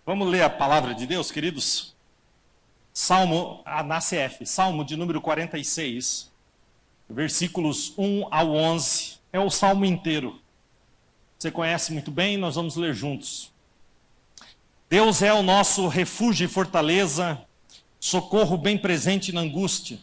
Vamos ler a palavra de Deus, queridos? Salmo, na CF, Salmo de número 46, versículos 1 ao 11. É o salmo inteiro. Você conhece muito bem, nós vamos ler juntos. Deus é o nosso refúgio e fortaleza, socorro bem presente na angústia.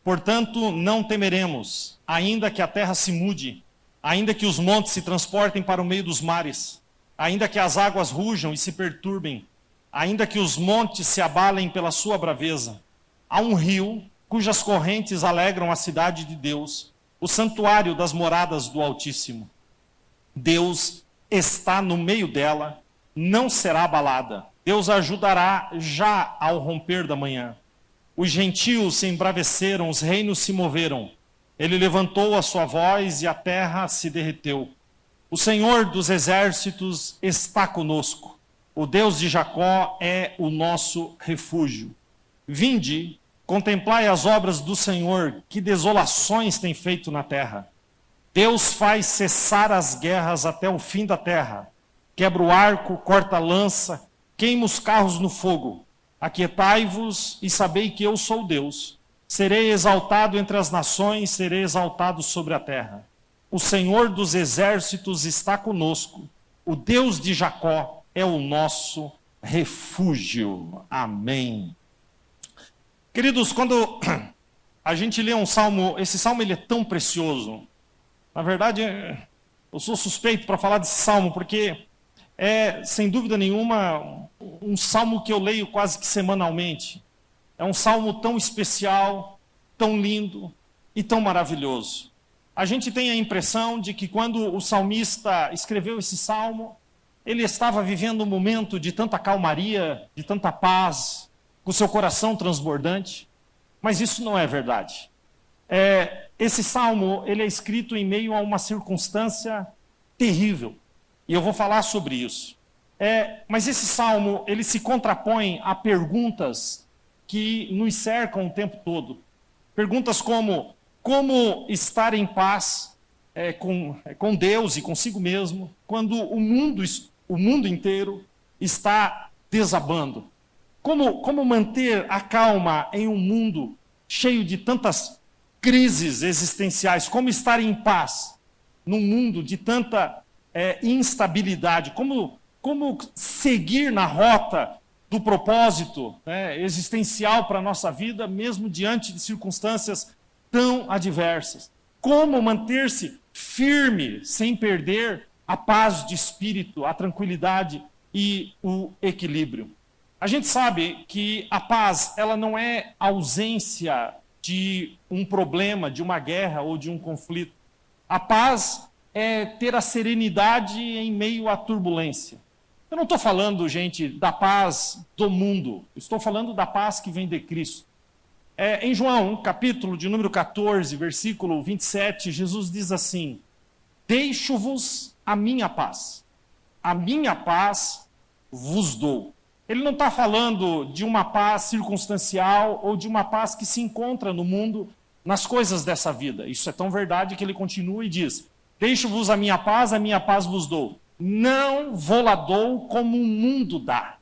Portanto, não temeremos, ainda que a terra se mude, ainda que os montes se transportem para o meio dos mares, ainda que as águas rujam e se perturbem, ainda que os montes se abalem pela sua braveza. Há um rio cujas correntes alegram a cidade de Deus, o santuário das moradas do Altíssimo. Deus está no meio dela, não será abalada. Deus a ajudará já ao romper da manhã. Os gentios se embraveceram, os reinos se moveram. Ele levantou a sua voz e a terra se derreteu. O Senhor dos exércitos está conosco. O Deus de Jacó é o nosso refúgio. Vinde, contemplai as obras do Senhor, que desolações tem feito na terra. Deus faz cessar as guerras até o fim da terra. Quebra o arco, corta a lança, queima os carros no fogo. Aquietai-vos e sabei que eu sou Deus. Serei exaltado entre as nações, serei exaltado sobre a terra. O Senhor dos exércitos está conosco. O Deus de Jacó é o nosso refúgio. Amém. Queridos, quando a gente lê um salmo, esse salmo ele é tão precioso. Na verdade, eu sou suspeito para falar desse salmo, porque é, sem dúvida nenhuma, um salmo que eu leio quase que semanalmente. É um salmo tão especial, tão lindo e tão maravilhoso. A gente tem a impressão de que quando o salmista escreveu esse salmo, ele estava vivendo um momento de tanta calmaria, de tanta paz, com seu coração transbordante. Mas isso não é verdade. Esse salmo ele é escrito em meio a uma circunstância terrível. E eu vou falar sobre isso. Mas esse salmo ele se contrapõe a perguntas que nos cercam o tempo todo. Perguntas como estar em paz com Deus e consigo mesmo, quando o mundo inteiro está desabando? Como manter a calma em um mundo cheio de tantas crises existenciais? Como estar em paz num mundo de tanta instabilidade? Como seguir na rota do propósito existencial para a nossa vida, mesmo diante de circunstâncias tão adversas? Como manter-se firme sem perder a paz de espírito, a tranquilidade e o equilíbrio? A gente sabe que a paz ela não é ausência de um problema, de uma guerra ou de um conflito. A paz é ter a serenidade em meio à turbulência. Eu não estou falando, gente, da paz do mundo. Estou falando da paz que vem de Cristo. Em João, capítulo de número 14, versículo 27, Jesus diz assim: deixo-vos a minha paz vos dou. Ele não está falando de uma paz circunstancial ou de uma paz que se encontra no mundo, nas coisas dessa vida. Isso é tão verdade que ele continua e diz: deixo-vos a minha paz vos dou. Não vou-la dou como o mundo dá.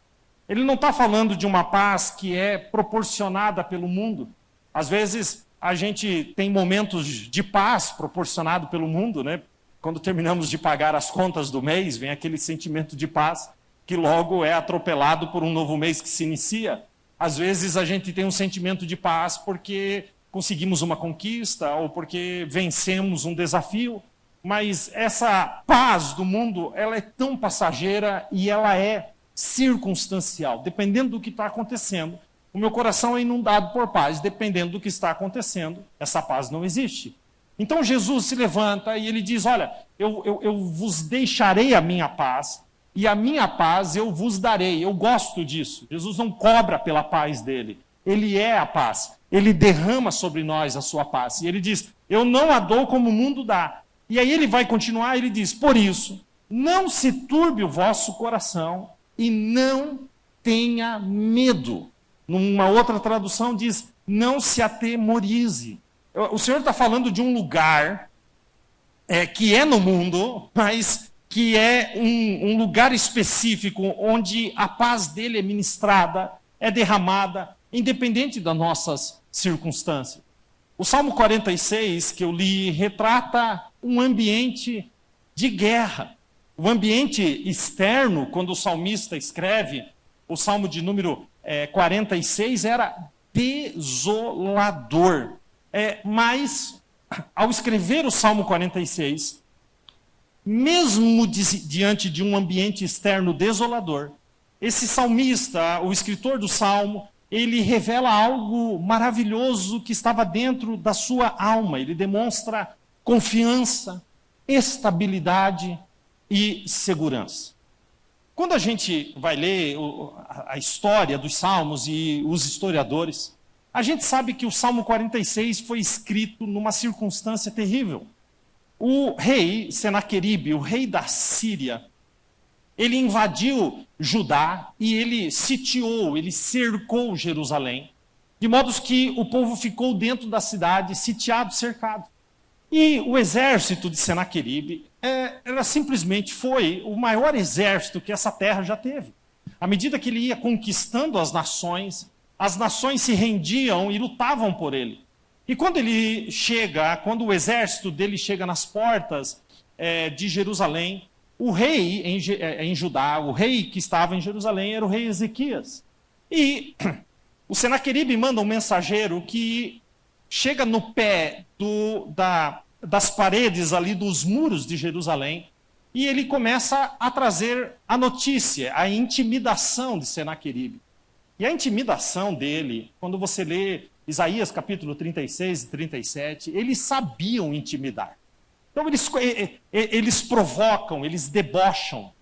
Ele não está falando de uma paz que é proporcionada pelo mundo. Às vezes, a gente tem momentos de paz proporcionado pelo mundo, né? Quando terminamos de pagar as contas do mês, vem aquele sentimento de paz que logo é atropelado por um novo mês que se inicia. Às vezes, a gente tem um sentimento de paz porque conseguimos uma conquista ou porque vencemos um desafio. Mas essa paz do mundo, ela é tão passageira e ela é circunstancial. Dependendo do que está acontecendo, o meu coração é inundado por paz. Dependendo do que está acontecendo, essa paz não existe. Então Jesus se levanta e ele diz: olha, eu vos deixarei a minha paz e a minha paz eu vos darei. Eu gosto disso. Jesus não cobra pela paz dele. Ele é a paz. Ele derrama sobre nós a sua paz. E ele diz: eu não a dou como o mundo dá. E aí ele vai continuar, ele diz: por isso, não se turbe o vosso coração e não tenha medo. Numa outra tradução diz: não se atemorize. O Senhor está falando de um lugar que é no mundo, mas que é um lugar específico onde a paz dele é ministrada, é derramada, independente das nossas circunstâncias. O Salmo 46, que eu li, retrata um ambiente de guerra. O ambiente externo, quando o salmista escreve o Salmo de número 46, era desolador. Mas, ao escrever o Salmo 46, mesmo diante de um ambiente externo desolador, esse salmista, o escritor do Salmo, ele revela algo maravilhoso que estava dentro da sua alma. Ele demonstra confiança, estabilidade e segurança. Quando a gente vai ler a história dos Salmos e os historiadores, a gente sabe que o Salmo 46 foi escrito numa circunstância terrível. O rei Senaqueribe, o rei da Síria, ele invadiu Judá e ele sitiou, ele cercou Jerusalém, de modo que o povo ficou dentro da cidade, sitiado, cercado. E o exército de Senaqueribe simplesmente foi o maior exército que essa terra já teve. À medida que ele ia conquistando as nações se rendiam e lutavam por ele. E quando o exército dele chega nas portas de Jerusalém, o rei em Judá, o rei que estava em Jerusalém era o rei Ezequias. E o Senaqueribe manda um mensageiro que chega no pé das paredes ali dos muros de Jerusalém e ele começa a trazer a notícia, a intimidação de Senaqueribe. E a intimidação dele, quando você lê Isaías capítulo 36 e 37, eles sabiam intimidar. Então eles provocam, eles debocham.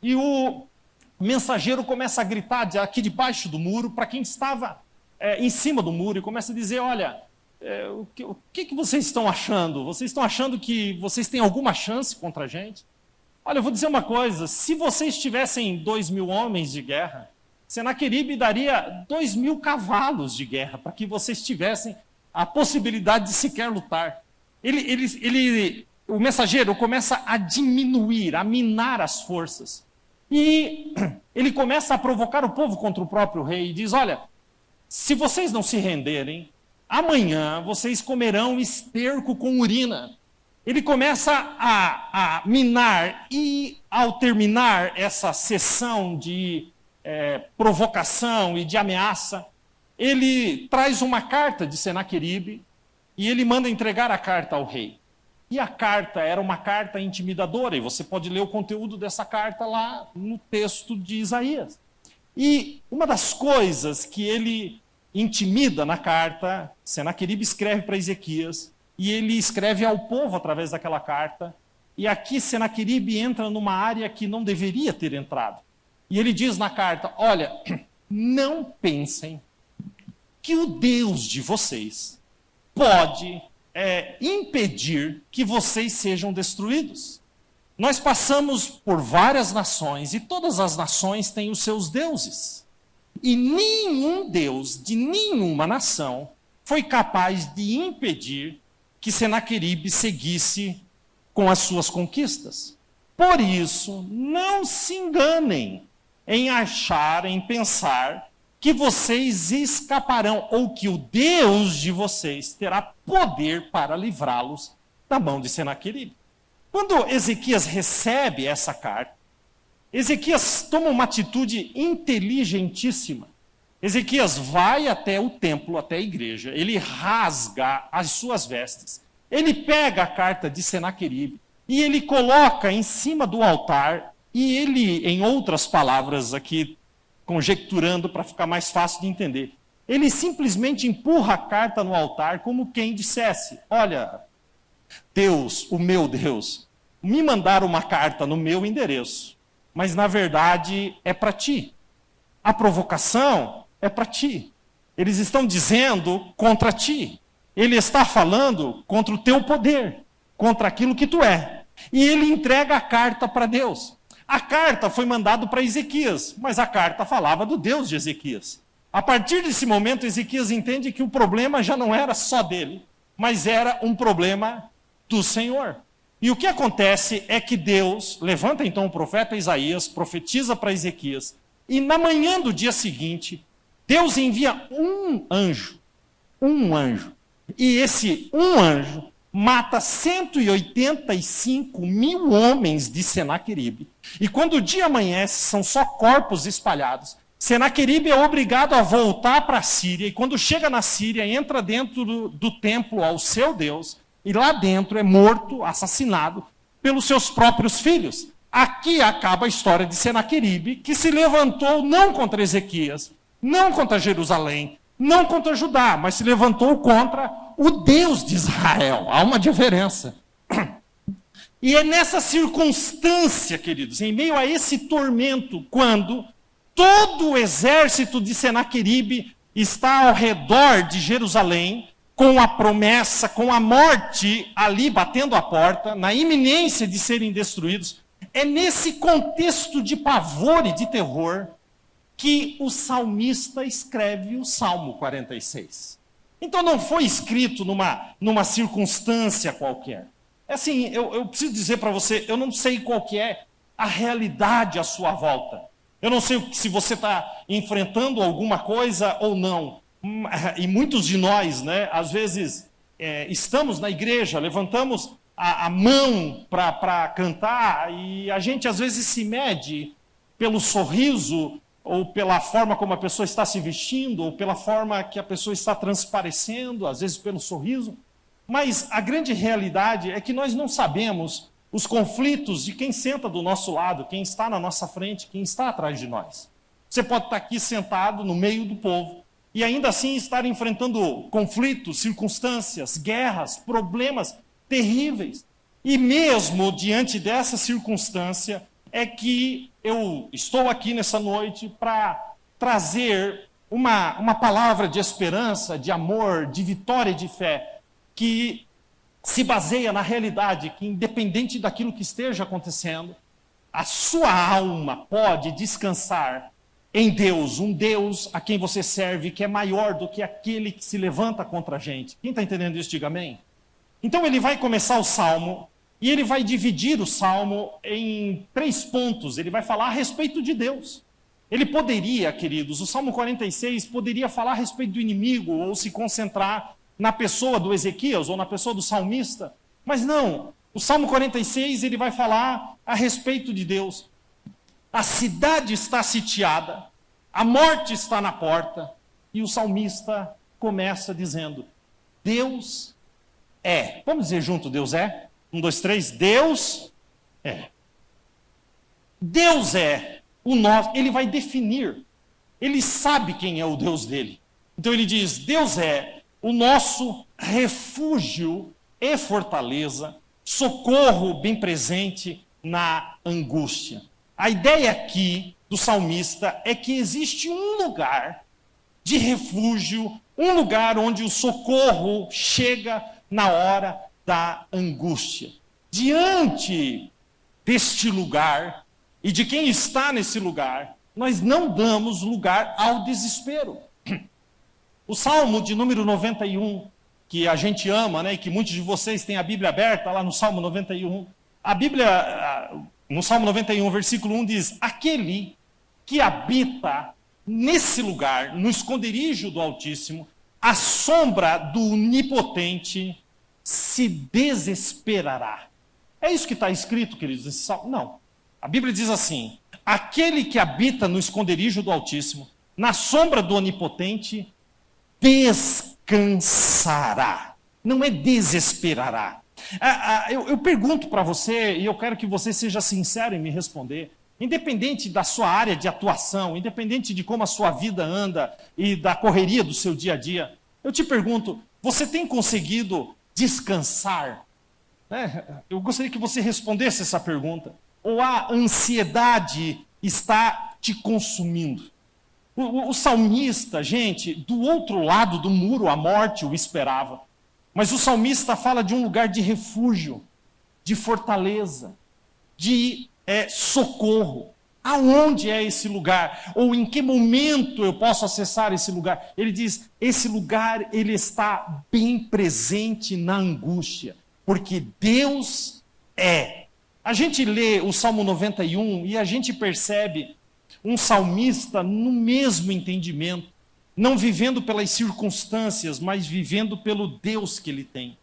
E o mensageiro começa a gritar aqui debaixo do muro para quem estava em cima do muro e começa a dizer, olha, o que vocês estão achando? Vocês estão achando que vocês têm alguma chance contra a gente? Olha, eu vou dizer uma coisa, se vocês tivessem 2.000 homens de guerra, Senaqueribe daria 2.000 cavalos de guerra para que vocês tivessem a possibilidade de sequer lutar. O mensageiro começa a diminuir, a minar as forças. E ele começa a provocar o povo contra o próprio rei e diz, olha, se vocês não se renderem, amanhã vocês comerão esterco com urina. Ele começa a minar e, ao terminar essa sessão de provocação e de ameaça, ele traz uma carta de Senaqueribe e ele manda entregar a carta ao rei. E a carta era uma carta intimidadora, e você pode ler o conteúdo dessa carta lá no texto de Isaías. E uma das coisas que ele intimida na carta, Senaqueribe escreve para Ezequias, e ele escreve ao povo através daquela carta, e aqui Senaqueribe entra numa área que não deveria ter entrado. E ele diz na carta, olha, não pensem que o Deus de vocês pode impedir que vocês sejam destruídos. Nós passamos por várias nações e todas as nações têm os seus deuses. E nenhum deus de nenhuma nação foi capaz de impedir que Senaqueribe seguisse com as suas conquistas. Por isso, não se enganem em pensar que vocês escaparão, ou que o Deus de vocês terá poder para livrá-los da mão de Senaqueribe. Quando Ezequias recebe essa carta, Ezequias toma uma atitude inteligentíssima. Ezequias vai até o templo, até a igreja, ele rasga as suas vestes, ele pega a carta de Senaqueribe e ele coloca em cima do altar, e ele, em outras palavras aqui, conjecturando para ficar mais fácil de entender, ele simplesmente empurra a carta no altar como quem dissesse, olha, Deus, o meu Deus, me mandaram uma carta no meu endereço, mas na verdade é para ti. A provocação é para ti. Eles estão dizendo contra ti. Ele está falando contra o teu poder, contra aquilo que tu é. E ele entrega a carta para Deus. A carta foi mandada para Ezequias, mas a carta falava do Deus de Ezequias. A partir desse momento, Ezequias entende que o problema já não era só dele, mas era um problema do Senhor. E o que acontece é que Deus levanta então o profeta Isaías, profetiza para Ezequias, e na manhã do dia seguinte, Deus envia um anjo, e esse um anjo mata 185 mil homens de Senaqueribe. E quando o dia amanhece, são só corpos espalhados. Senaqueribe é obrigado a voltar para a Síria, e quando chega na Síria, entra dentro do templo ao seu Deus, e lá dentro é morto, assassinado, pelos seus próprios filhos. Aqui acaba a história de Senaqueribe, que se levantou não contra Ezequias, não contra Jerusalém, não contra Judá, mas se levantou contra o Deus de Israel. Há uma diferença. E é nessa circunstância, queridos, em meio a esse tormento, quando todo o exército de Senaqueribe está ao redor de Jerusalém, com a promessa, com a morte ali batendo a porta, na iminência de serem destruídos. É nesse contexto de pavor e de terror que o salmista escreve o Salmo 46. Então não foi escrito numa circunstância qualquer. É assim, eu preciso dizer para você, eu não sei qual que é a realidade à sua volta. Eu não sei se você está enfrentando alguma coisa ou não. E muitos de nós, né, às vezes, estamos na igreja, levantamos a mão para cantar, e a gente às vezes se mede pelo sorriso, ou pela forma como a pessoa está se vestindo, ou pela forma que a pessoa está transparecendo, às vezes pelo sorriso. Mas a grande realidade é que nós não sabemos os conflitos de quem senta do nosso lado, quem está na nossa frente, quem está atrás de nós. Você pode estar aqui sentado no meio do povo, e ainda assim estar enfrentando conflitos, circunstâncias, guerras, problemas terríveis. E mesmo diante dessa circunstância, é que eu estou aqui nessa noite para trazer uma palavra de esperança, de amor, de vitória e de fé, que se baseia na realidade que, independente daquilo que esteja acontecendo, a sua alma pode descansar em Deus, um Deus a quem você serve, que é maior do que aquele que se levanta contra a gente. Quem está entendendo isso, diga amém. Então ele vai começar o Salmo, e ele vai dividir o Salmo em 3 pontos. Ele vai falar a respeito de Deus. Ele poderia, queridos, o Salmo 46 poderia falar a respeito do inimigo, ou se concentrar na pessoa do Ezequias, ou na pessoa do salmista. Mas não, o Salmo 46 ele vai falar a respeito de Deus. A cidade está sitiada, a morte está na porta, e o salmista começa dizendo, Deus é. Vamos dizer junto, Deus é? 1, 2, 3, Deus é. Deus é o nosso, ele vai definir, ele sabe quem é o Deus dele. Então ele diz, Deus é o nosso refúgio e fortaleza, socorro bem presente na angústia. A ideia aqui do salmista é que existe um lugar de refúgio, um lugar onde o socorro chega na hora da angústia. Diante deste lugar e de quem está nesse lugar, nós não damos lugar ao desespero. O Salmo de número 91, que a gente ama, né, e que muitos de vocês têm a Bíblia aberta lá no Salmo 91, a Bíblia, no Salmo 91, versículo 1 diz, aquele que habita nesse lugar, no esconderijo do Altíssimo, à sombra do Onipotente, se desesperará. É isso que está escrito, queridos, nesse salmo? Não. A Bíblia diz assim, aquele que habita no esconderijo do Altíssimo, na sombra do Onipotente, descansará. Não é desesperará. Eu pergunto para você, e eu quero que você seja sincero em me responder, independente da sua área de atuação, independente de como a sua vida anda e da correria do seu dia a dia, eu te pergunto, você tem conseguido descansar? Eu gostaria que você respondesse essa pergunta. Ou a ansiedade está te consumindo? O salmista, gente, do outro lado do muro, a morte o esperava. Mas o salmista fala de um lugar de refúgio, de fortaleza, de socorro. Aonde é esse lugar? Ou em que momento eu posso acessar esse lugar? Ele diz, esse lugar ele está bem presente na angústia, porque Deus A gente lê o Salmo 91 e a gente percebe um salmista no mesmo entendimento, não vivendo pelas circunstâncias, mas vivendo pelo Deus que ele tem.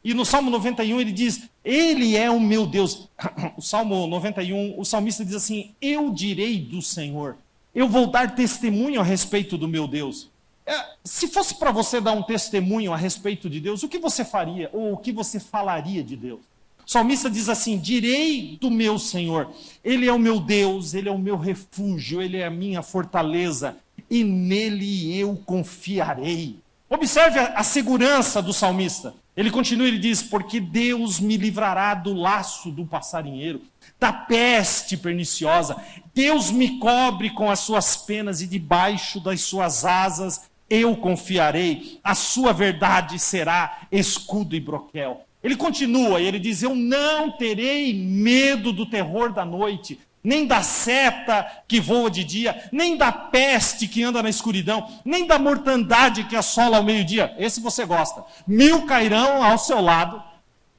E no Salmo 91 ele diz, ele é o meu Deus. O Salmo 91, o salmista diz assim, eu direi do Senhor, eu vou dar testemunho a respeito do meu Deus. Se fosse para você dar um testemunho a respeito de Deus, o que você faria? Ou o que você falaria de Deus? O salmista diz assim, direi do meu Senhor, ele é o meu Deus, ele é o meu refúgio, ele é a minha fortaleza, e nele eu confiarei. Observe a segurança do salmista. Ele continua, ele diz, porque Deus me livrará do laço do passarinheiro, da peste perniciosa. Deus me cobre com as suas penas e debaixo das suas asas eu confiarei. A sua verdade será escudo e broquel. Ele continua, ele diz, eu não terei medo do terror da noite, nem da seta que voa de dia, nem da peste que anda na escuridão, nem da mortandade que assola ao meio-dia. Esse você gosta. 1000 cairão ao seu lado,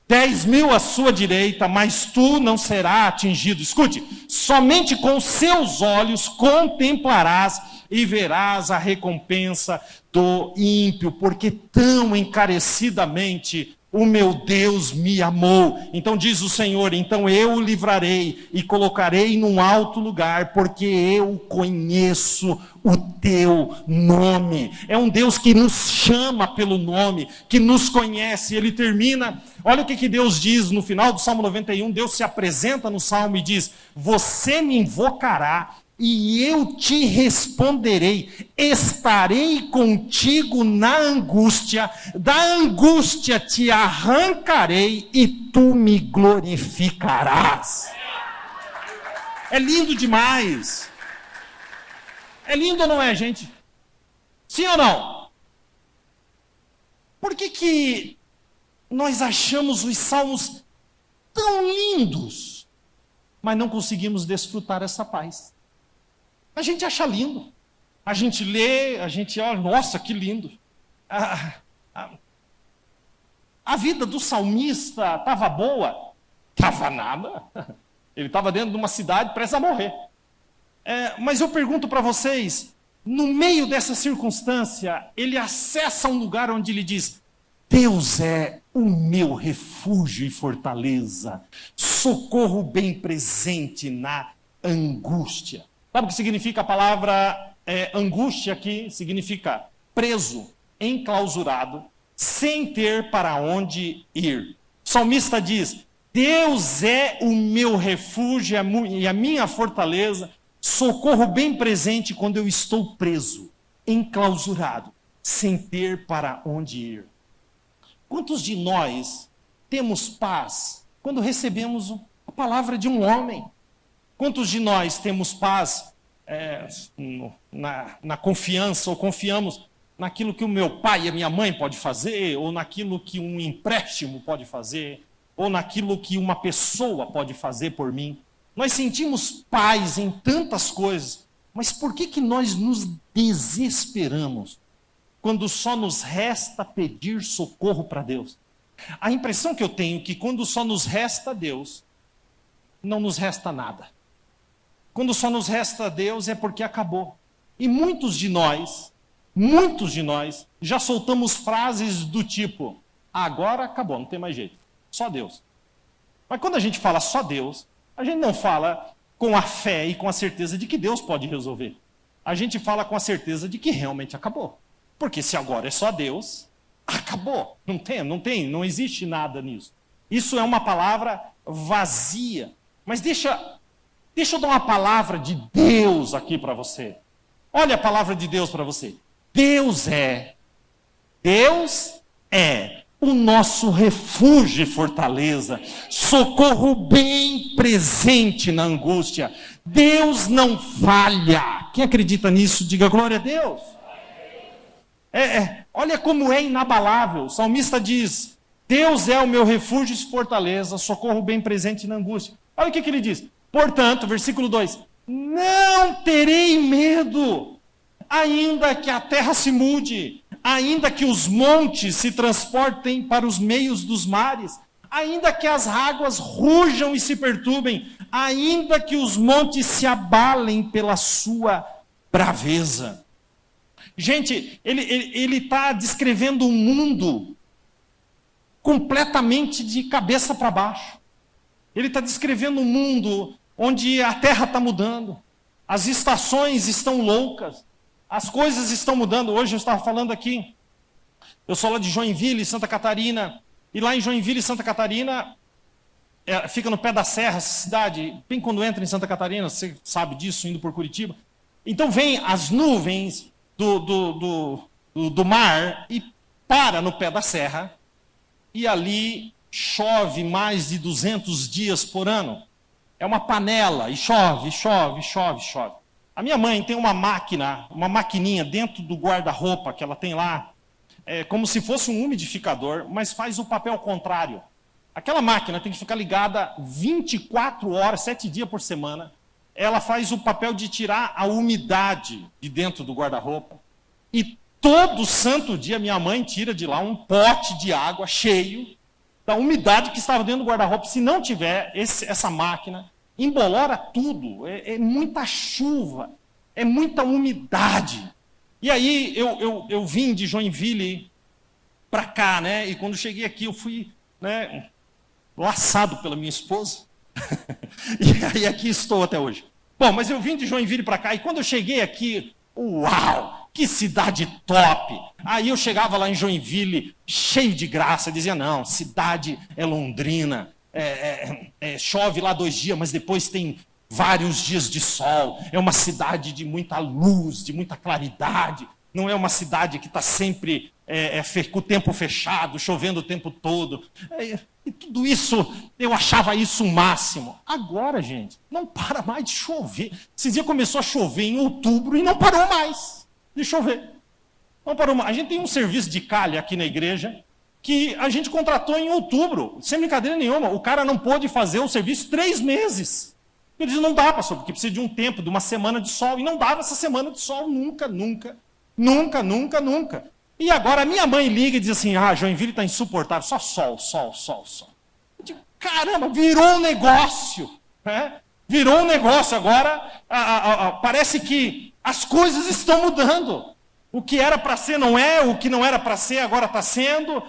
10.000 à sua direita, mas tu não serás atingido. Escute, somente com seus olhos contemplarás e verás a recompensa do ímpio, porque tão encarecidamente o meu Deus me amou. Então diz o Senhor, então eu o livrarei e colocarei num alto lugar, porque eu conheço o teu nome. É um Deus que nos chama pelo nome, que nos conhece. Ele termina, olha o que Deus diz no final do Salmo 91, Deus se apresenta no Salmo e diz, você me invocará, e eu te responderei, estarei contigo na angústia, da angústia te arrancarei e tu me glorificarás. É lindo demais. É lindo ou não é, gente? Sim ou não? Por que nós achamos os salmos tão lindos, mas não conseguimos desfrutar essa paz? A gente acha lindo. A gente lê, a gente olha, nossa, que lindo. A vida do salmista estava boa? Estava nada. Ele estava dentro de uma cidade prestes a morrer. Mas eu pergunto para vocês, no meio dessa circunstância, ele acessa um lugar onde ele diz, Deus é o meu refúgio e fortaleza, socorro bem presente na angústia. Sabe o que significa a palavra angústia aqui? Significa preso, enclausurado, sem ter para onde ir. O salmista diz, Deus é o meu refúgio e a minha fortaleza, socorro bem presente quando eu estou preso, enclausurado, sem ter para onde ir. Quantos de nós temos paz quando recebemos a palavra de um homem? Quantos de nós temos paz na confiança, ou confiamos naquilo que o meu pai e a minha mãe podem fazer, ou naquilo que um empréstimo pode fazer, ou naquilo que uma pessoa pode fazer por mim? Nós sentimos paz em tantas coisas, mas por que nós nos desesperamos quando só nos resta pedir socorro para Deus? A impressão que eu tenho é que quando só nos resta Deus, não nos resta nada. Quando só nos resta Deus é porque acabou. E muitos de nós já soltamos frases do tipo, agora acabou, não tem mais jeito, só Deus. Mas quando a gente fala só Deus, a gente não fala com a fé e com a certeza de que Deus pode resolver. A gente fala com a certeza de que realmente acabou. Porque se agora é só Deus, acabou. Não existe nada nisso. Isso é uma palavra vazia. Mas deixa eu dar uma palavra de Deus aqui para você. Olha a palavra de Deus para você. Deus é o nosso refúgio e fortaleza, socorro bem presente na angústia. Deus não falha. Quem acredita nisso, diga glória a Deus. Olha como é inabalável. O salmista diz, Deus é o meu refúgio e fortaleza, socorro bem presente na angústia. Olha o que ele diz. Portanto, versículo 2, não terei medo, ainda que a terra se mude, ainda que os montes se transportem para os meios dos mares, ainda que as águas rujam e se perturbem, ainda que os montes se abalem pela sua braveza. Gente, ele está descrevendo um mundo completamente de cabeça para baixo. Ele está descrevendo um mundo onde a terra está mudando, as estações estão loucas, as coisas estão mudando. Hoje eu estava falando aqui, eu sou lá de Joinville, Santa Catarina, e lá em Joinville, Santa Catarina, fica no pé da serra, essa cidade, bem quando entra em Santa Catarina, você sabe disso, indo por Curitiba. Então vem as nuvens do mar e para no pé da serra, e ali chove mais de 200 dias por ano. É uma panela, e chove, chove, chove, chove. A minha mãe tem uma máquina, uma maquininha dentro do guarda-roupa que ela tem lá, como se fosse um umidificador, mas faz o papel contrário. Aquela máquina tem que ficar ligada 24 horas, 7 dias por semana. Ela faz o papel de tirar a umidade de dentro do guarda-roupa. E todo santo dia minha mãe tira de lá um pote de água cheio da umidade que estava dentro do guarda-roupa. Se não tiver essa máquina, embolora tudo. É muita chuva, é muita umidade. E aí eu vim de Joinville para cá, né? E quando cheguei aqui eu fui, né, laçado pela minha esposa. E aí aqui estou até hoje. Bom, mas eu vim de Joinville para cá e quando eu cheguei aqui, uau, que cidade top! Aí eu chegava lá em Joinville, cheio de graça, dizia, não, cidade é Londrina, chove lá 2 dias, mas depois tem vários dias de sol, é uma cidade de muita luz, de muita claridade, não é uma cidade que está sempre com o tempo fechado, chovendo o tempo todo. E tudo isso, eu achava isso o máximo. Agora, gente, não para mais de chover. Esse dia começou a chover em outubro e não parou mais de chover. Não parou mais. A gente tem um serviço de calha aqui na igreja que a gente contratou em outubro, sem brincadeira nenhuma. O cara não pôde fazer o serviço 3 meses. Ele disse, não dá, pastor, porque precisa de um tempo, de uma semana de sol. E não dava essa semana de sol nunca, nunca, nunca, nunca, nunca. E agora a minha mãe liga e diz assim, Joinville está insuportável, só sol, sol, sol, sol. Eu digo, caramba, virou um negócio. Né? Virou um negócio agora, parece que as coisas estão mudando. O que era para ser não é, o que não era para ser agora está sendo,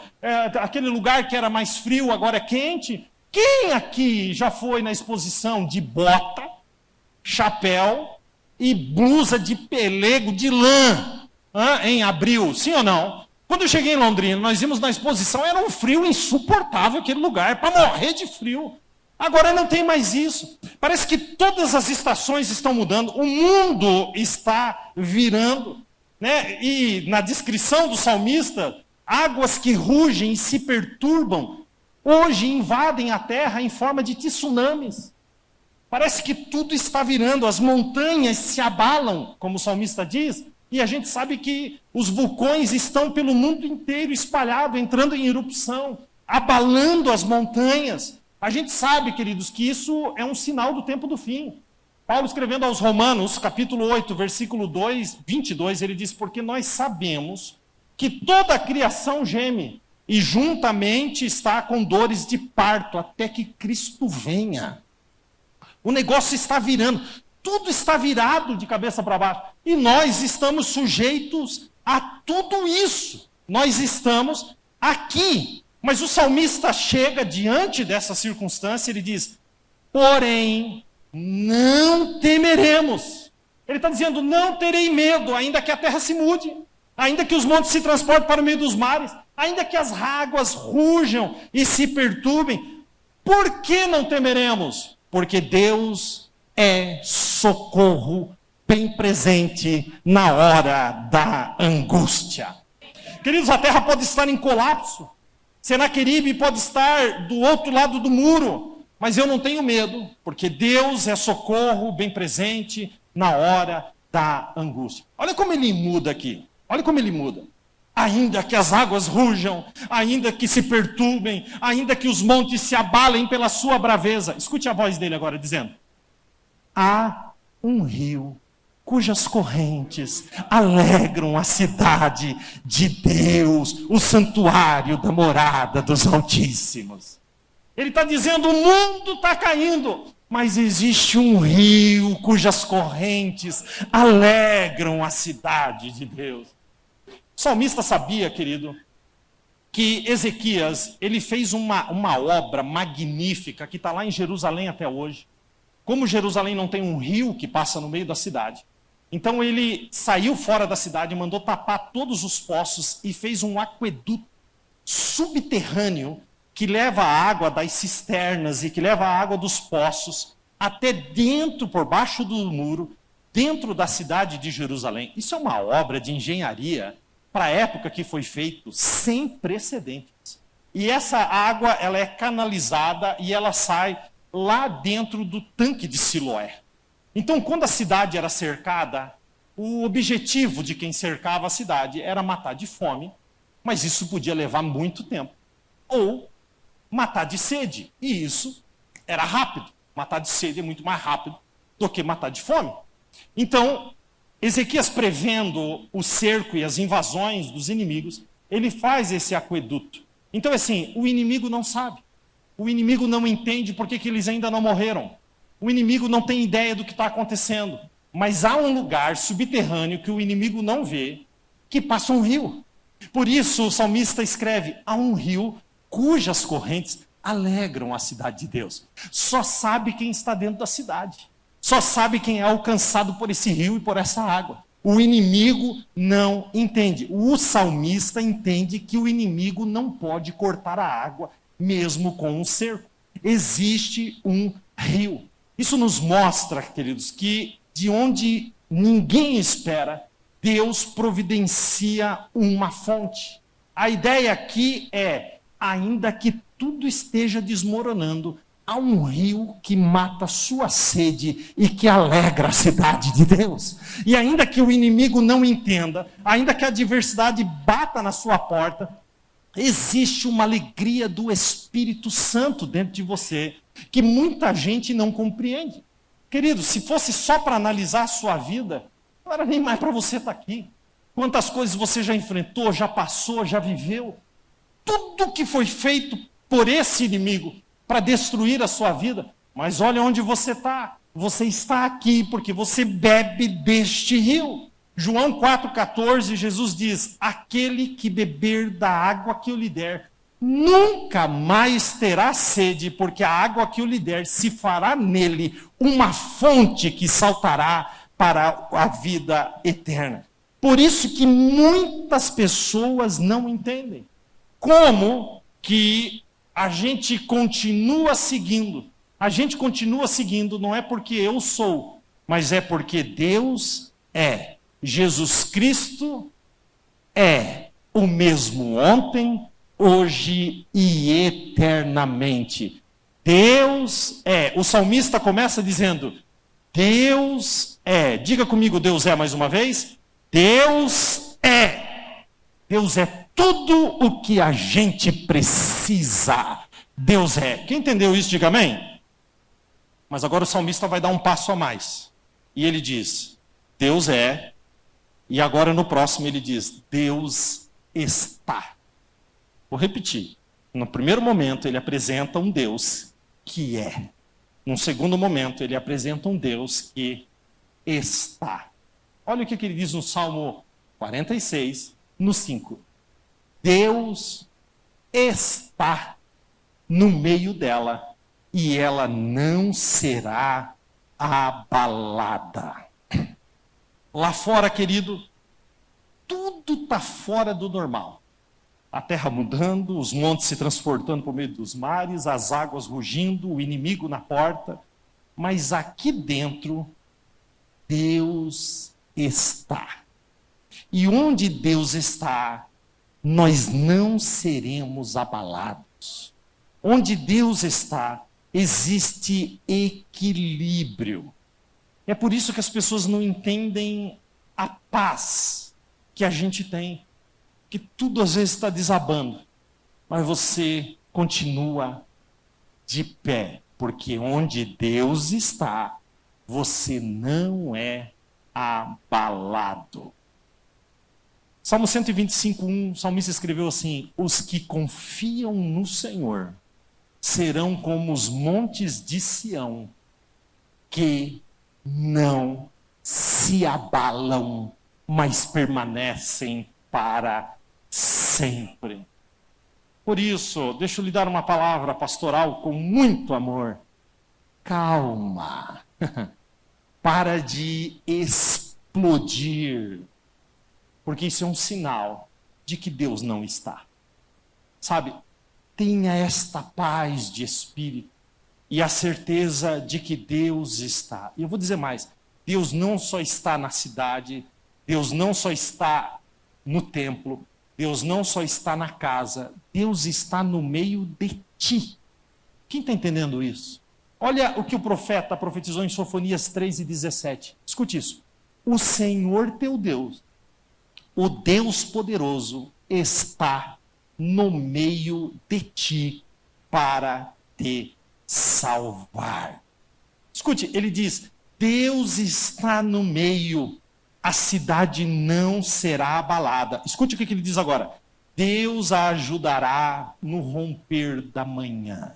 aquele lugar que era mais frio agora é quente. Quem aqui já foi na exposição de bota, chapéu e blusa de pelego de lã? Em abril, sim ou não? Quando eu cheguei em Londrina, nós íamos na exposição, era um frio insuportável aquele lugar, para morrer de frio. Agora não tem mais isso. Parece que todas as estações estão mudando, o mundo está virando. Né? E na descrição do salmista, águas que rugem e se perturbam, hoje invadem a terra em forma de tsunamis. Parece que tudo está virando, as montanhas se abalam, como o salmista diz, e a gente sabe que os vulcões estão pelo mundo inteiro espalhados, entrando em erupção, abalando as montanhas. A gente sabe, queridos, que isso é um sinal do tempo do fim. Paulo, escrevendo aos Romanos, capítulo 8, versículo 22, ele diz, porque nós sabemos que toda a criação geme, e juntamente está com dores de parto, até que Cristo venha. O negócio está virando. Tudo está virado de cabeça para baixo. E nós estamos sujeitos a tudo isso. Nós estamos aqui. Mas o salmista chega diante dessa circunstância e ele diz, porém, não temeremos. Ele está dizendo, não terei medo, ainda que a terra se mude, ainda que os montes se transportem para o meio dos mares, ainda que as águas rujam e se perturbem. Por que não temeremos? Porque Deus é socorro bem presente na hora da angústia. Queridos, a terra pode estar em colapso. Senaqueribe pode estar do outro lado do muro. Mas eu não tenho medo, porque Deus é socorro bem presente na hora da angústia. Olha como ele muda aqui. Olha como ele muda. Ainda que as águas rujam, ainda que se perturbem, ainda que os montes se abalem pela sua braveza. Escute a voz dele agora dizendo. Há um rio cujas correntes alegram a cidade de Deus, o santuário da morada dos Altíssimos. Ele está dizendo: o mundo está caindo, mas existe um rio cujas correntes alegram a cidade de Deus. O salmista sabia, querido, que Ezequias, ele fez uma obra magnífica que está lá em Jerusalém até hoje. Como Jerusalém não tem um rio que passa no meio da cidade, então ele saiu fora da cidade, mandou tapar todos os poços e fez um aqueduto subterrâneo que leva a água das cisternas e que leva a água dos poços até dentro, por baixo do muro, dentro da cidade de Jerusalém. Isso é uma obra de engenharia para a época que foi feito sem precedentes. E essa água, ela é canalizada e ela sai lá dentro do tanque de Siloé. Então, quando a cidade era cercada, o objetivo de quem cercava a cidade era matar de fome, mas isso podia levar muito tempo. Ou matar de sede, e isso era rápido. Matar de sede é muito mais rápido do que matar de fome. Então, Ezequias, prevendo o cerco e as invasões dos inimigos, ele faz esse aqueduto. Então, assim, o inimigo não sabe. O inimigo não entende por que eles ainda não morreram. O inimigo não tem ideia do que está acontecendo. Mas há um lugar subterrâneo que o inimigo não vê, que passa um rio. Por isso, o salmista escreve: há um rio cujas correntes alegram a cidade de Deus. Só sabe quem está dentro da cidade. Só sabe quem é alcançado por esse rio e por essa água. O inimigo não entende. O salmista entende que o inimigo não pode cortar a água, mesmo com um cerco. Existe um rio. Isso nos mostra, queridos, que de onde ninguém espera, Deus providencia uma fonte. A ideia aqui é: ainda que tudo esteja desmoronando, há um rio que mata sua sede e que alegra a cidade de Deus. E ainda que o inimigo não entenda, ainda que a adversidade bata na sua porta, existe uma alegria do Espírito Santo dentro de você, que muita gente não compreende. Querido, se fosse só para analisar a sua vida, não era nem mais para você estar aqui. Quantas coisas você já enfrentou, já passou, já viveu. Tudo que foi feito por esse inimigo para destruir a sua vida. Mas olha onde você está. Você está aqui porque você bebe deste rio. João 4,14, Jesus diz: aquele que beber da água que eu lhe der, nunca mais terá sede, porque a água que eu lhe der se fará nele uma fonte que saltará para a vida eterna. Por isso que muitas pessoas não entendem como que a gente continua seguindo. A gente continua seguindo não é porque eu sou, mas é porque Deus é. Jesus Cristo é o mesmo ontem, hoje e eternamente. Deus é. O salmista começa dizendo: Deus é. Diga comigo: Deus é, mais uma vez. Deus é. Deus é tudo o que a gente precisa. Deus é. Quem entendeu isso, diga amém. Mas agora o salmista vai dar um passo a mais. E ele diz: Deus é. E agora no próximo ele diz: Deus está. Vou repetir. No primeiro momento ele apresenta um Deus que é. No segundo momento ele apresenta um Deus que está. Olha o que ele diz no Salmo 46, no 5. Deus está no meio dela e ela não será abalada. Lá fora, querido, tudo está fora do normal. A terra mudando, os montes se transportando por meio dos mares, as águas rugindo, o inimigo na porta. Mas aqui dentro, Deus está. E onde Deus está, nós não seremos abalados. Onde Deus está, existe equilíbrio. É por isso que as pessoas não entendem a paz que a gente tem. Que tudo às vezes está desabando. Mas você continua de pé. Porque onde Deus está, você não é abalado. Salmo 125:1, o salmista escreveu assim: os que confiam no Senhor serão como os montes de Sião, que não se abalam, mas permanecem para sempre. Por isso, deixa eu lhe dar uma palavra pastoral com muito amor. Calma. Para de explodir. Porque isso é um sinal de que Deus não está. Sabe, tenha esta paz de espírito e a certeza de que Deus está. E eu vou dizer mais, Deus não só está na cidade, Deus não só está no templo, Deus não só está na casa, Deus está no meio de ti. Quem está entendendo isso? Olha o que o profeta profetizou em Sofonias 3:17. Escute isso. O Senhor teu Deus, o Deus poderoso, está no meio de ti para te salvar. Escute, ele diz, Deus está no meio, a cidade não será abalada. Escute o que ele diz agora. Deus a ajudará no romper da manhã.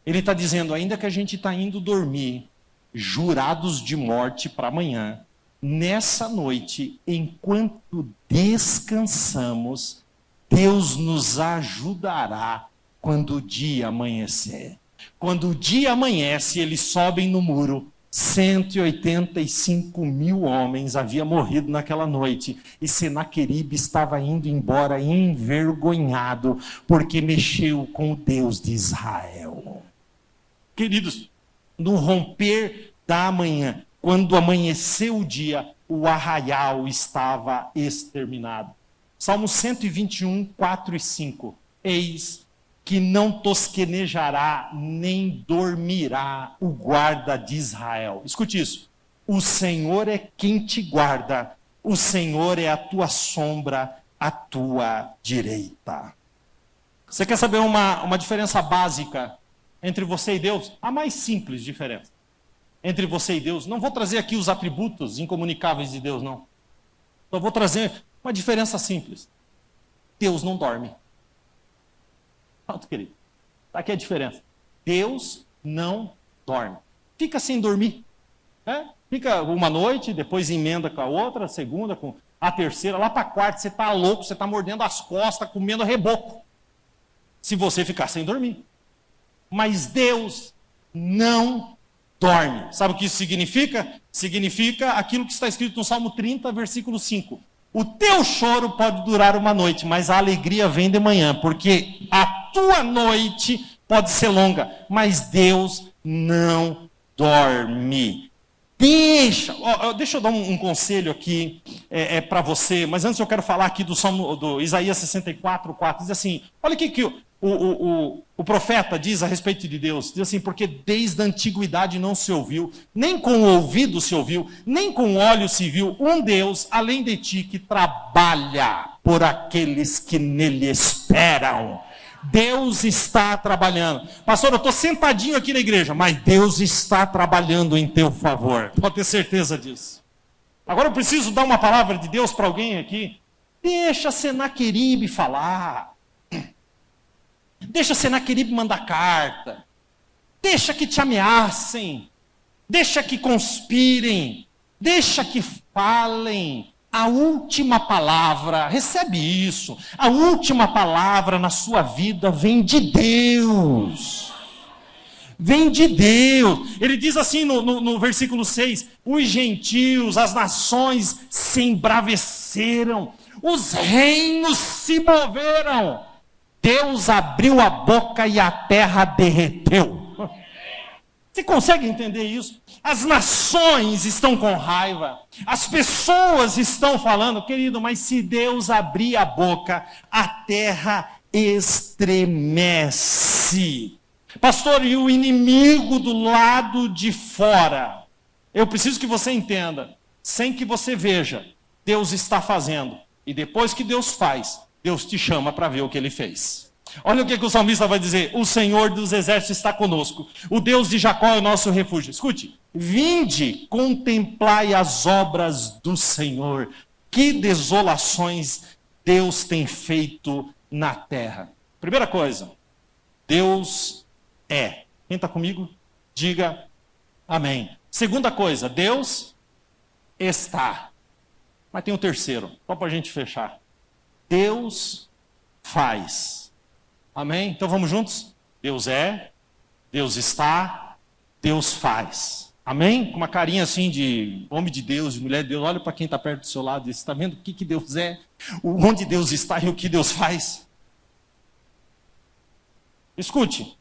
Ele está dizendo, ainda que a gente está indo dormir, jurados de morte para amanhã, nessa noite, enquanto descansamos, Deus nos ajudará quando o dia amanhecer. Quando o dia amanhece, eles sobem no muro. 185 mil homens haviam morrido naquela noite. E Senaqueribe estava indo embora envergonhado, porque mexeu com o Deus de Israel. Queridos, no romper da manhã, quando amanheceu o dia, o arraial estava exterminado. Salmo 121, 4 e 5. Eis que não tosquenejará, nem dormirá o guarda de Israel. Escute isso. O Senhor é quem te guarda. O Senhor é a tua sombra, à tua direita. Você quer saber uma diferença básica entre você e Deus? A mais simples diferença entre você e Deus. Não vou trazer aqui os atributos incomunicáveis de Deus, não. Só vou trazer uma diferença simples. Deus não dorme. Pronto, querido. Está aqui a diferença. Deus não dorme. Fica sem dormir. Fica uma noite, depois emenda com a outra, a segunda, com a terceira, lá para a quarta, você está louco, você está mordendo as costas, comendo reboco. Se você ficar sem dormir. Mas Deus não dorme. Sabe o que isso significa? Significa aquilo que está escrito no Salmo 30, versículo 5. O teu choro pode durar uma noite, mas a alegria vem de manhã, porque a tua noite pode ser longa, mas Deus não dorme. Deixa eu dar um conselho aqui para você, mas antes eu quero falar aqui do Salmo, do Isaías 64, 4, diz assim, olha o que o profeta diz a respeito de Deus, diz assim, porque desde a antiguidade não se ouviu, nem com o ouvido se ouviu, nem com o olho se viu, um Deus além de ti que trabalha por aqueles que nele esperam. Deus está trabalhando. Pastor, eu estou sentadinho aqui na igreja, mas Deus está trabalhando em teu favor. Pode ter certeza disso. Agora eu preciso dar uma palavra de Deus para alguém aqui. Deixa Senaqueribe falar. Deixa Senaqueribe mandar carta. Deixa que te ameacem. Deixa que conspirem. Deixa que falem. A última palavra, recebe isso, a última palavra na sua vida vem de Deus. Vem de Deus. Ele diz assim no versículo 6, os gentios, as nações se embraveceram, os reinos se moveram. Deus abriu a boca e a terra derreteu. Você consegue entender isso? As nações estão com raiva, as pessoas estão falando, querido, mas se Deus abrir a boca, a terra estremece. Pastor, e o inimigo do lado de fora? Eu preciso que você entenda, sem que você veja, Deus está fazendo. E depois que Deus faz, Deus te chama para ver o que ele fez. Olha o que o salmista vai dizer. O Senhor dos exércitos está conosco. O Deus de Jacó é o nosso refúgio. Escute. Vinde, contemplai as obras do Senhor. Que desolações Deus tem feito na terra. Primeira coisa. Deus é. Quem está comigo, diga amém. Segunda coisa, Deus está. Mas tem um terceiro, só para a gente fechar. Deus faz. Amém? Então vamos juntos? Deus é, Deus está, Deus faz. Amém? Com uma carinha assim de homem de Deus, de mulher de Deus. Olha para quem está perto do seu lado e diz, está vendo o que Deus é? Onde Deus está e o que Deus faz? Escute.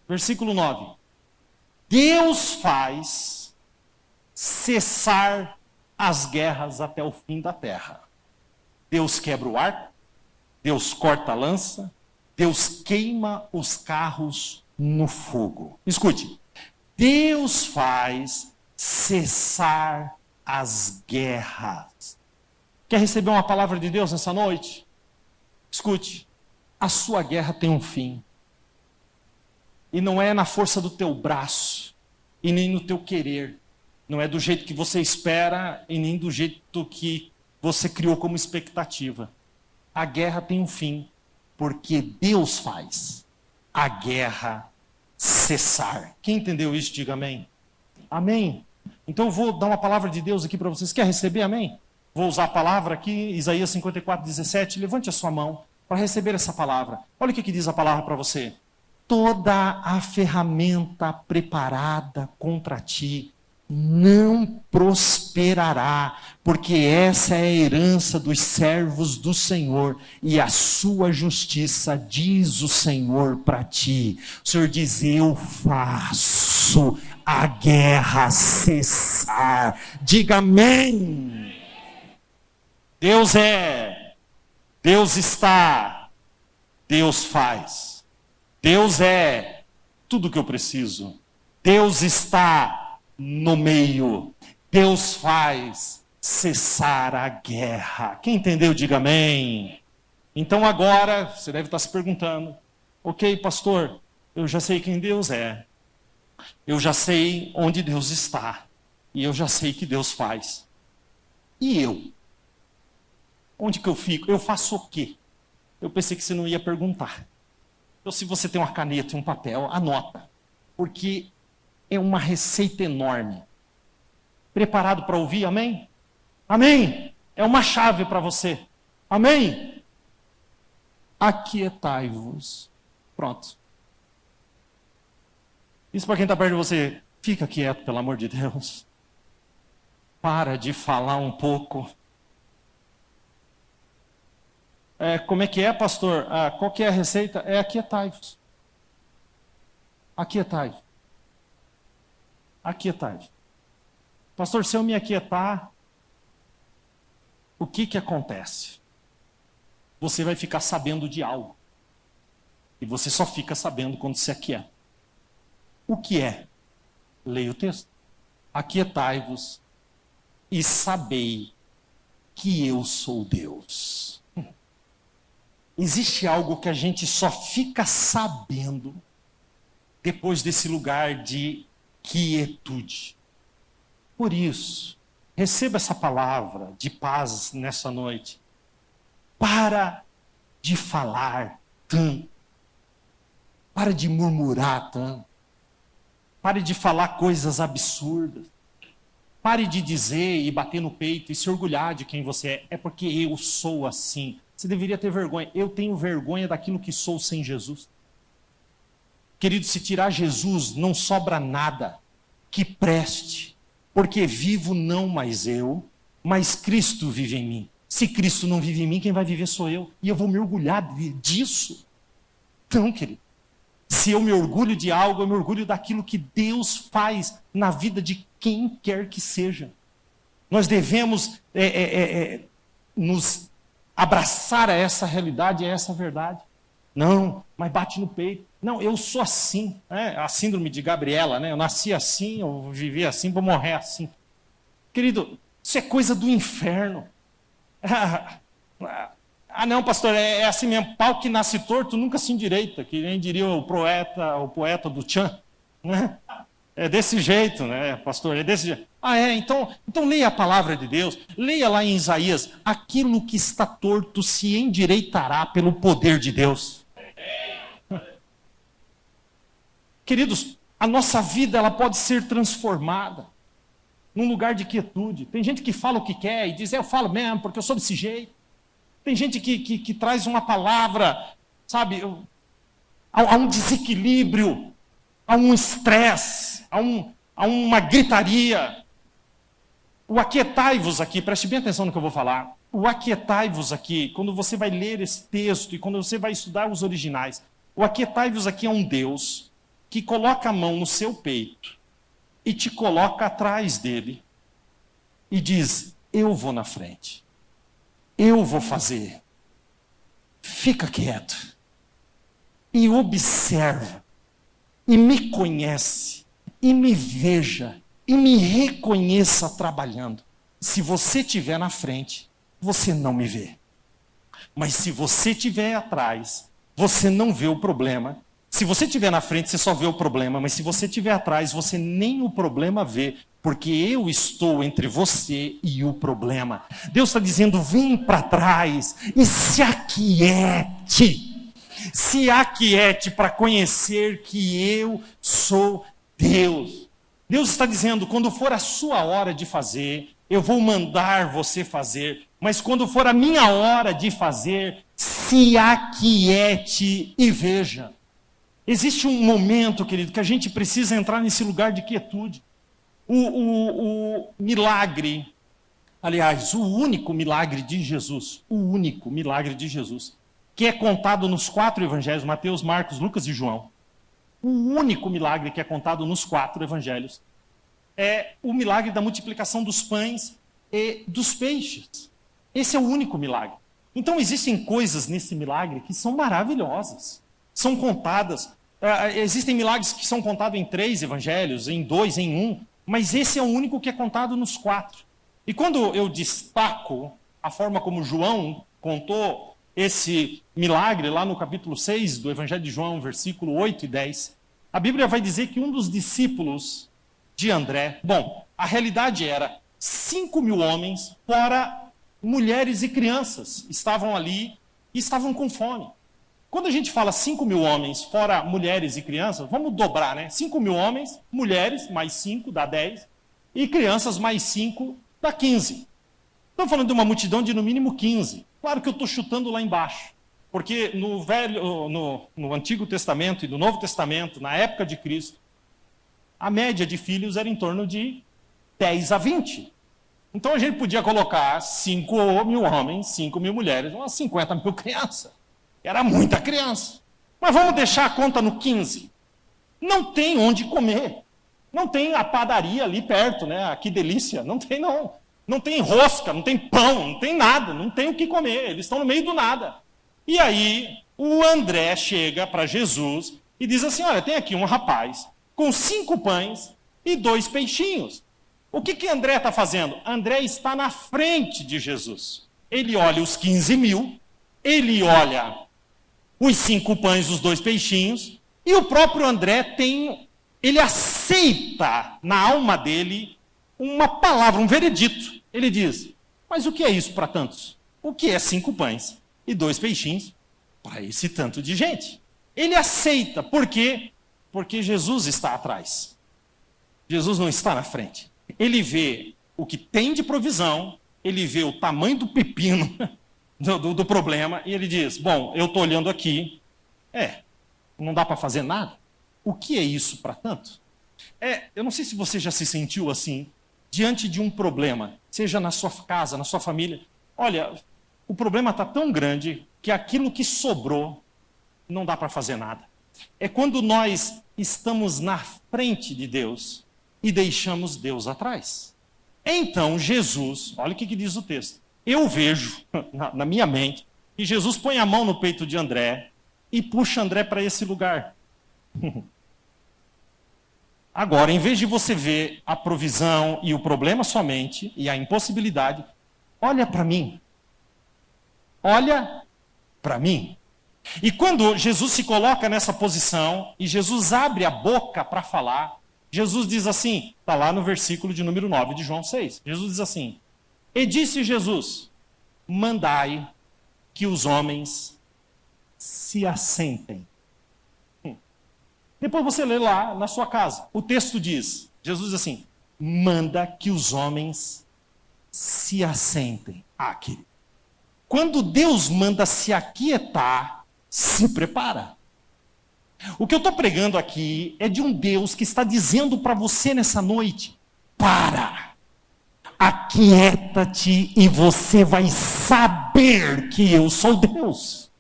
Versículo 9. Deus faz cessar as guerras até o fim da terra. Deus quebra o arco, Deus corta a lança, Deus queima os carros no fogo. Escute. Deus faz cessar as guerras. Quer receber uma palavra de Deus nessa noite? Escute, a sua guerra tem um fim. E não é na força do teu braço, e nem no teu querer. Não é do jeito que você espera, e nem do jeito que você criou como expectativa. A guerra tem um fim, porque Deus faz a guerra cessar. Quem entendeu isso, diga amém. Amém. Então eu vou dar uma palavra de Deus aqui para vocês. Quer receber, amém? Vou usar a palavra aqui, Isaías 54:17. Levante a sua mão para receber essa palavra. Olha o que diz a palavra para você. Toda a ferramenta preparada contra ti não prosperará, porque essa é a herança dos servos do Senhor e a sua justiça, diz o Senhor para ti. O Senhor diz, eu faço a guerra cessar. Diga amém. Deus é, Deus está, Deus faz. Deus é tudo que eu preciso. Deus está no meio. Deus faz cessar a guerra. Quem entendeu, diga amém. Então agora, você deve estar se perguntando, ok, pastor, eu já sei quem Deus é. Eu já sei onde Deus está. E eu já sei que Deus faz. E eu? Onde que eu fico? Eu faço o quê? Eu pensei que você não ia perguntar. Então, se você tem uma caneta e um papel, anota. Porque é uma receita enorme. Preparado para ouvir, amém? Amém? É uma chave para você. Amém? Aquietai-vos. Pronto. Isso para quem está perto de você. Fica quieto, pelo amor de Deus. Para de falar um pouco. Como é que é, pastor? Qual que é a receita? É aquietai-vos. Aquietai-vos. Aquietai-vos. Pastor, se eu me aquietar, o que acontece? Você vai ficar sabendo de algo. E você só fica sabendo quando se aquieta. O que é? Leia o texto. Aquietai-vos e sabei que eu sou Deus. Existe algo que a gente só fica sabendo depois desse lugar de quietude. Por isso, receba essa palavra de paz nessa noite. Para de falar tanto. Para de murmurar tanto. Pare de falar coisas absurdas. Pare de dizer e bater no peito e se orgulhar de quem você é. É porque eu sou assim. Você deveria ter vergonha. Eu tenho vergonha daquilo que sou sem Jesus. Querido, se tirar Jesus, não sobra nada que preste. Porque vivo não mais eu, mas Cristo vive em mim. Se Cristo não vive em mim, quem vai viver sou eu. E eu vou me orgulhar disso. Então, querido, se eu me orgulho de algo, eu me orgulho daquilo que Deus faz na vida de quem quer que seja. Nós devemos nos abraçar a essa realidade, a essa verdade. Não, mas bate no peito. Não, eu sou assim. A síndrome de Gabriela, né? Eu nasci assim, eu vivi assim, vou morrer assim. Querido, isso é coisa do inferno. Não, pastor, é assim mesmo. Pau que nasce torto nunca se endireita, que nem diria o poeta do Tchan. Né? É desse jeito, né, pastor? É desse jeito. Então leia a palavra de Deus. Leia lá em Isaías. Aquilo que está torto se endireitará pelo poder de Deus. Queridos, a nossa vida ela pode ser transformada num lugar de quietude. Tem gente que fala o que quer e diz, eu falo mesmo porque eu sou desse jeito. Tem gente que traz uma palavra, sabe, há um desequilíbrio, há um estresse, há uma gritaria. O aquietai-vos aqui, preste bem atenção no que eu vou falar. O aquietai-vos aqui, quando você vai ler esse texto e quando você vai estudar os originais, o aquietai-vos aqui é um Deus que coloca a mão no seu peito e te coloca atrás dele e diz, eu vou na frente, eu vou fazer, fica quieto e observa e me conhece e me veja e me reconheça trabalhando. Se você estiver na frente, você não me vê. Mas se você estiver atrás, você não vê o problema. Se você estiver na frente, você só vê o problema. Mas se você estiver atrás, você nem o problema vê. Porque eu estou entre você e o problema. Deus está dizendo, vem para trás e se aquiete. Se aquiete para conhecer que eu sou Deus. Deus está dizendo, quando for a sua hora de fazer, eu vou mandar você fazer. Mas quando for a minha hora de fazer, se aquiete e veja. Existe um momento, querido, que a gente precisa entrar nesse lugar de quietude. O milagre, aliás, o único milagre de Jesus, que é contado nos 4 evangelhos, Mateus, Marcos, Lucas e João. O único milagre que é contado nos 4 evangelhos é o milagre da multiplicação dos pães e dos peixes. Esse é o único milagre. Então existem coisas nesse milagre que são maravilhosas. São contadas, existem milagres que são contados em 3 evangelhos, em 2, em 1, mas esse é o único que é contado nos 4. E quando eu destaco a forma como João contou esse milagre, lá no capítulo 6 do Evangelho de João, versículo 8 e 10, a Bíblia vai dizer que um dos discípulos de André, a realidade era 5.000 homens, fora mulheres e crianças, estavam ali e estavam com fome. Quando a gente fala 5.000 homens, fora mulheres e crianças, vamos dobrar, né? 5.000 homens, mulheres, mais 5, dá 10, e crianças, mais 5, dá 15. Estamos falando de uma multidão de no mínimo 15. Claro que eu estou chutando lá embaixo, porque no Antigo Testamento e no Novo Testamento, na época de Cristo, a média de filhos era em torno de 10 a 20. Então a gente podia colocar 5.000 homens, 5.000 mulheres, umas 50.000 crianças. Era muita criança. Mas vamos deixar a conta no 15. Não tem onde comer. Não tem a padaria ali perto, né? Ah, que delícia. Não tem, não. Não tem rosca, não tem pão, não tem nada. Não tem o que comer. Eles estão no meio do nada. E aí, o André chega para Jesus e diz assim, olha, tem aqui um rapaz com 5 pães e 2 peixinhos. O que André está fazendo? André está na frente de Jesus. Ele olha os 15.000, ele olha os 5 pães, os 2 peixinhos, e o próprio André ele aceita na alma dele uma palavra, um veredito. Ele diz, mas o que é isso para tantos? O que é 5 pães e 2 peixinhos para esse tanto de gente? Ele aceita, por quê? Porque Jesus está atrás. Jesus não está na frente. Ele vê o que tem de provisão, ele vê o tamanho do pepino do problema, e ele diz, eu estou olhando aqui, não dá para fazer nada. O que é isso para tanto? Eu não sei se você já se sentiu assim, diante de um problema, seja na sua casa, na sua família. Olha, o problema está tão grande que aquilo que sobrou não dá para fazer nada. É quando nós estamos na frente de Deus e deixamos Deus atrás. Então Jesus, olha o que diz o texto. Eu vejo, na minha mente, que Jesus põe a mão no peito de André e puxa André para esse lugar. Agora, em vez de você ver a provisão e o problema somente, e a impossibilidade, olha para mim. Olha para mim. E quando Jesus se coloca nessa posição, e Jesus abre a boca para falar, Jesus diz assim, está lá no versículo de número 9 de João 6. Jesus diz assim, e disse Jesus, mandai que os homens se assentem. Depois você lê lá na sua casa. O texto diz, Jesus diz assim, manda que os homens se assentem. Querido. Quando Deus manda se aquietar, se prepara. O que eu estou pregando aqui é de um Deus que está dizendo para você nessa noite, para, aquieta-te e você vai saber que eu sou Deus.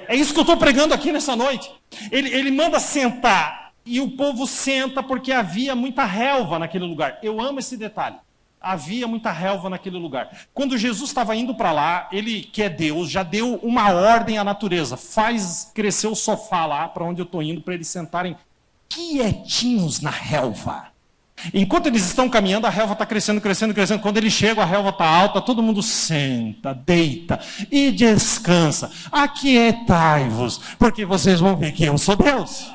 É isso que eu estou pregando aqui nessa noite. Ele manda sentar e o povo senta porque havia muita relva naquele lugar. Eu amo esse detalhe. Havia muita relva naquele lugar. Quando Jesus estava indo para lá, ele, que é Deus, já deu uma ordem à natureza. Faz crescer o sofá lá para onde eu estou indo, para eles sentarem quietinhos na relva. Enquanto eles estão caminhando, a relva está crescendo, crescendo, crescendo. Quando eles chegam, a relva está alta, todo mundo senta, deita e descansa. Aquietai-vos, porque vocês vão ver que eu sou Deus.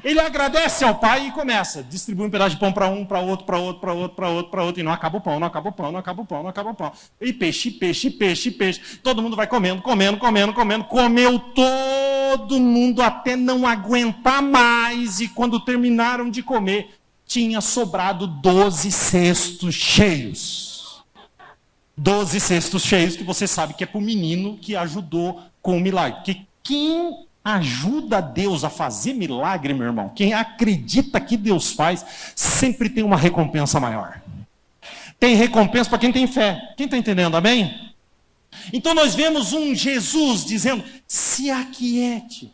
Ele agradece ao pai e começa. Distribui um pedaço de pão para um, para outro, para outro, para outro, para outro, para outro. E não acaba o pão, não acaba o pão, não acaba o pão, não acaba o pão. E peixe, peixe, peixe, peixe. Todo mundo vai comendo, comendo, comendo, comendo. Comeu todo mundo até não aguentar mais. E quando terminaram de comer, tinha sobrado 12 cestos cheios. 12 cestos cheios, que você sabe que é para o menino que ajudou com o milagre. Porque quem ajuda Deus a fazer milagre, meu irmão, quem acredita que Deus faz, sempre tem uma recompensa maior. Tem recompensa para quem tem fé. Quem está entendendo, amém? Então nós vemos um Jesus dizendo, se aquiete,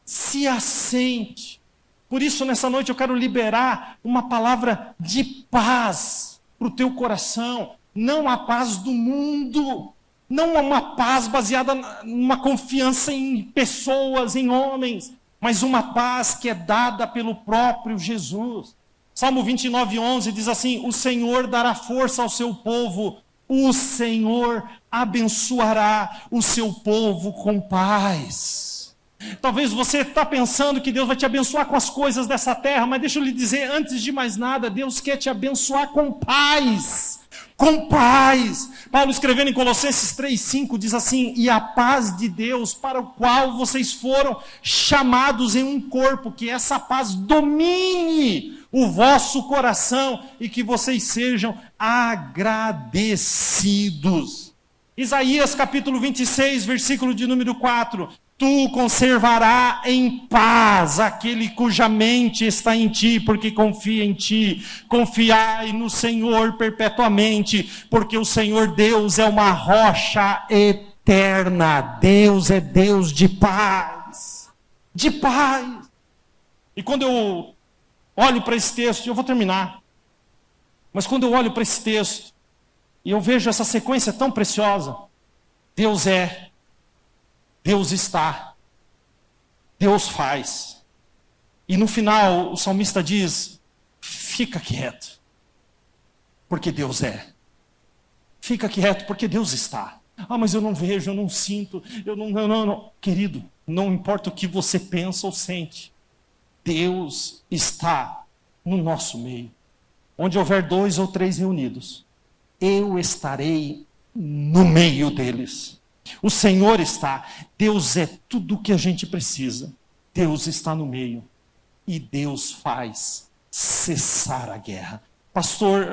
se assente. Por isso, nessa noite, eu quero liberar uma palavra de paz para o teu coração. Não a paz do mundo, não uma paz baseada numa confiança em pessoas, em homens, mas uma paz que é dada pelo próprio Jesus. Salmo 29:11 diz assim, o Senhor dará força ao seu povo, o Senhor abençoará o seu povo com paz. Talvez você está pensando que Deus vai te abençoar com as coisas dessa terra, mas deixa eu lhe dizer, antes de mais nada, Deus quer te abençoar com paz. Com paz. Paulo escrevendo em Colossenses 3:5 diz assim, e a paz de Deus para o qual vocês foram chamados em um corpo, que essa paz domine o vosso coração e que vocês sejam agradecidos. Isaías capítulo 26, versículo de número 4. Tu conservará em paz aquele cuja mente está em ti, porque confia em ti. Confiai no Senhor perpetuamente, porque o Senhor Deus é uma rocha eterna. Deus é Deus de paz. De paz. E quando eu olho para esse texto, eu vou terminar. Mas quando eu olho para esse texto, e eu vejo essa sequência tão preciosa, Deus é, Deus está, Deus faz. E no final o salmista diz, fica quieto, porque Deus é. Fica quieto, porque Deus está. Mas eu não vejo, eu não sinto, eu não. Querido, não importa o que você pensa ou sente, Deus está no nosso meio. Onde houver 2 ou 3 reunidos, eu estarei no meio deles. O Senhor está. Deus é tudo o que a gente precisa. Deus está no meio. E Deus faz cessar a guerra. Pastor,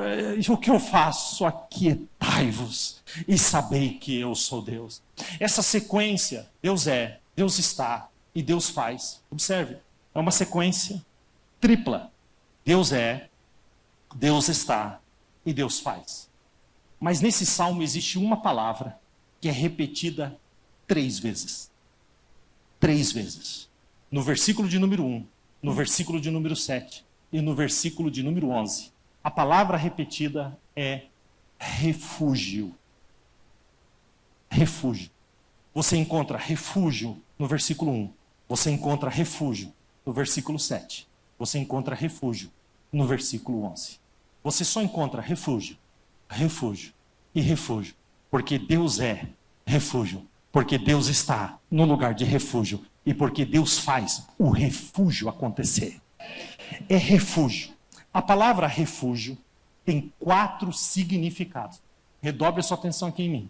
o que eu faço? Aquietai-vos e sabei que eu sou Deus. Essa sequência, Deus é, Deus está e Deus faz. Observe, é uma sequência tripla. Deus é, Deus está e Deus faz. Mas nesse salmo existe uma palavra que é repetida 3 vezes. 3 vezes. No versículo de número 1, no versículo de número 7 e no versículo de número 11. A palavra repetida é refúgio. Refúgio. Você encontra refúgio no versículo 1. Você encontra refúgio no versículo 7. Você encontra refúgio no versículo 11. Você só encontra refúgio, refúgio e refúgio. Porque Deus é refúgio, porque Deus está no lugar de refúgio e porque Deus faz o refúgio acontecer. É refúgio. A palavra refúgio tem 4 significados. Redobre a sua atenção aqui em mim.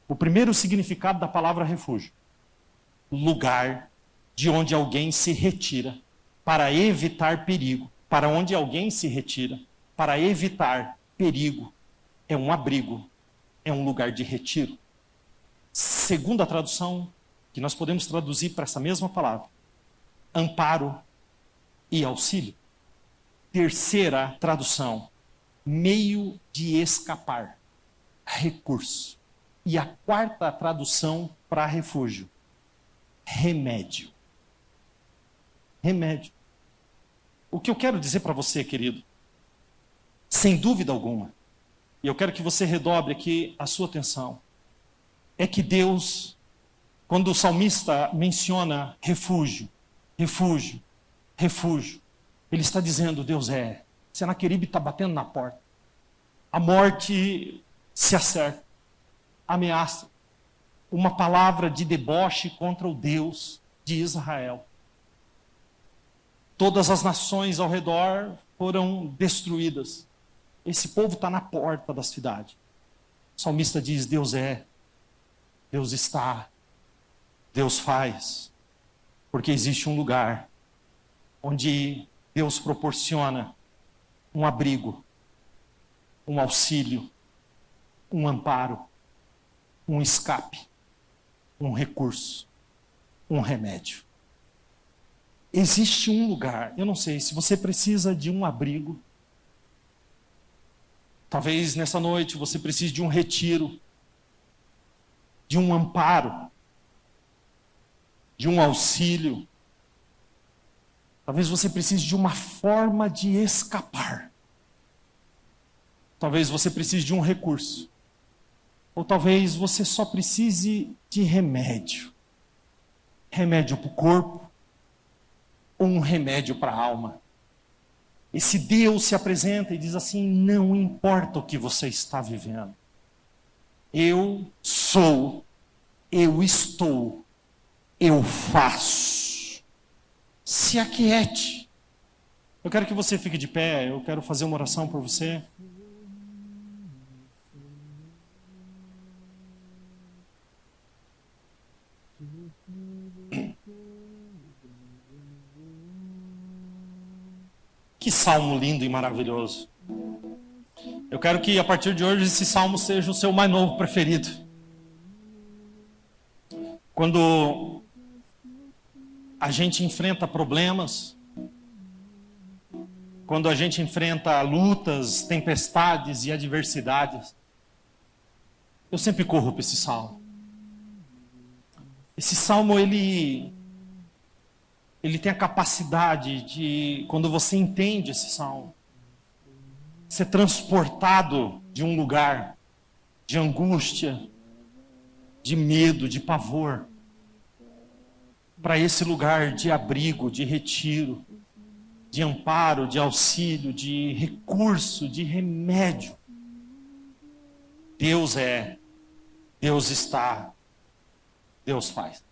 O primeiro significado da palavra refúgio: lugar de onde alguém se retira para evitar perigo. Para onde alguém se retira, para evitar perigo, é um abrigo, é um lugar de retiro. Segunda tradução, que nós podemos traduzir para essa mesma palavra, amparo e auxílio. Terceira tradução, meio de escapar, recurso. E a quarta tradução para refúgio, remédio. Remédio. O que eu quero dizer para você, querido, sem dúvida alguma, e eu quero que você redobre aqui a sua atenção, é que Deus, quando o salmista menciona refúgio, refúgio, refúgio, ele está dizendo, Deus Senaqueribe está batendo na porta. A morte se acerca, ameaça, uma palavra de deboche contra o Deus de Israel. Todas as nações ao redor foram destruídas. Esse povo está na porta da cidade. O salmista diz, Deus Deus está, Deus faz. Porque existe um lugar onde Deus proporciona um abrigo, um auxílio, um amparo, um escape, um recurso, um remédio. Existe um lugar, eu não sei, se você precisa de um abrigo, talvez nessa noite você precise de um retiro, de um amparo, de um auxílio. Talvez você precise de uma forma de escapar. Talvez você precise de um recurso. Ou talvez você só precise de remédio. Remédio para o corpo, ou um remédio para a alma. Esse Deus se apresenta e diz assim, não importa o que você está vivendo. Eu sou, eu estou, eu faço. Se aquiete. Eu quero que você fique de pé, eu quero fazer uma oração por você. Que salmo lindo e maravilhoso. Eu quero que a partir de hoje esse salmo seja o seu mais novo preferido. Quando a gente enfrenta problemas, quando a gente enfrenta lutas, tempestades e adversidades, eu sempre corro para esse salmo. Esse salmo, ele tem a capacidade de, quando você entende esse salmo, ser transportado de um lugar de angústia, de medo, de pavor, para esse lugar de abrigo, de retiro, de amparo, de auxílio, de recurso, de remédio. Deus Deus está, Deus faz.